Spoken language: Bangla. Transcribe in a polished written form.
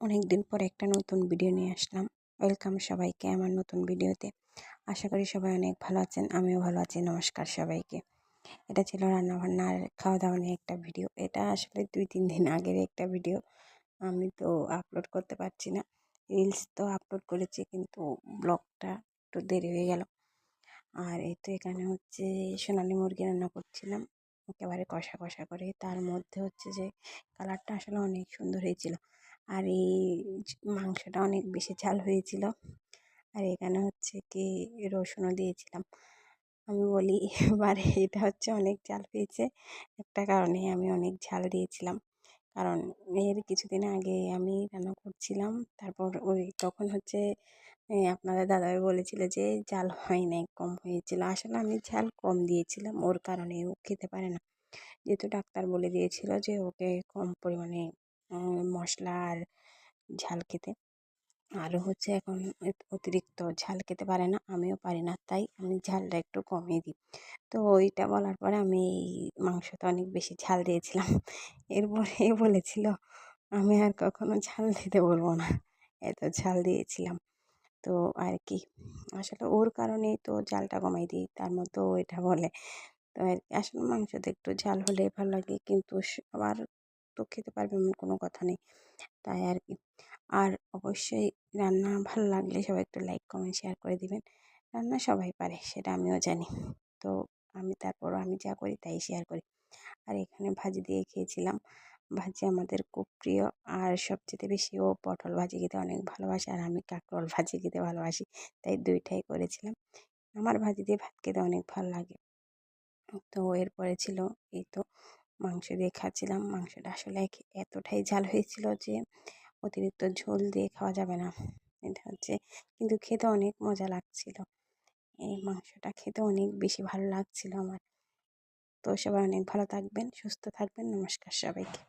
অনেক দিন পর একটা নতুন ভিডিও নিয়ে আসলাম। ওয়েলকাম সবাইকে আমার নতুন ভিডিওতে। আশা করি সবাই অনেক ভালো আছেন, আমিও ভালো আছি। নমস্কার সবাইকে। এটা ছিল রান্নাবান্নার খাওয়া দাওয়া নিয়ে একটা ভিডিও। এটা আসলে 2-3 দিন আগের একটা ভিডিও। আমি তো আপলোড করতে পারছি না। রিলস তো আপলোড করেছি, কিন্তু ব্লগটা একটু দেরি হয়ে গেল। আর এই তো এখানে হচ্ছে সোনালি মুরগি রান্না করছিলাম, একেবারে কষা কষা করে। তার মধ্যে হচ্ছে যে কালারটা আসলে অনেক সুন্দর হয়েছিল। আর এই মাংসটা অনেক বেশি ঝাল হয়েছিল। আর এখানে হচ্ছে কি রসুনও দিয়েছিলাম। আমি বলি এবার এটা হচ্ছে অনেক ঝাল হয়েছে, একটা কারণে আমি অনেক ঝাল দিয়েছিলাম। কারণ এর কিছুদিন আগে আমি রান্না করছিলাম, তারপর ওই তখন হচ্ছে আপনাদের দাদাভাই বলেছিল যে ঝাল হয় নাই, কম হয়েছিল। আসলে আমি ঝাল কম দিয়েছিলাম, ওর কারণে ও খেতে পারে না। যেহেতু ডাক্তার বলে দিয়েছিল যে ওকে কম পরিমাণে মশলা আর ঝাল খেতে। আরও হচ্ছে এখন অতিরিক্ত ঝাল খেতে পারে না, আমিও পারি না, তাই আমি ঝালটা একটু কমিয়ে দিই। তো ওইটা বলার পরে আমি মাংসটা অনেক বেশি ঝাল দিয়েছিলাম। এরপরে বলেছিল আমি আর কখনো ঝাল দিতে বলবো না, এত ঝাল দিয়েছিলাম। তো আর কি, আসলে ওর কারণেই তো ঝালটা কমাই দিই, তার মতো এটা বলে। তো আর কি, আসলে মাংসতে একটু ঝাল হলে ভালো লাগে, কিন্তু সবার তো খেতে পারবে এমন কোনো কথা নেই, তাই আর কি। আর অবশ্যই রান্না ভালো লাগলে সবাই একটু লাইক কমেন্ট শেয়ার করে দিবেন। রান্না সবাই পারে, সেটা আমিও জানি। তো আমি তারপরও আমি যা করি তাই শেয়ার করি। আর এখানে ভাজি দিয়ে খেয়েছিলাম। ভাজি আমাদের খুব প্রিয়। আর সবচেয়ে বেশি ও পটল ভাজি খেতে অনেক ভালোবাসে, আর আমি কাঁকরোল ভাজি খেতে ভালোবাসি, তাই দুইটাই করেছিলাম। আমার ভাজি দিয়ে ভাত খেতে অনেক ভালো লাগে। তো এরপরে ছিল এই তো মাংস দিয়ে খাচ্ছিলাম। মাংসটা আসলে এতটাই ঝাল হয়েছিল যে অতিরিক্ত ঝোল দিয়ে খাওয়া যাবে না, এটা হচ্ছে। কিন্তু খেতে অনেক মজা লাগছিল। এই মাংসটা খেতে অনেক বেশি ভালো লাগছিল আমার। তো সবাই অনেক ভালো থাকবেন, সুস্থ থাকবেন। নমস্কার সবাইকে।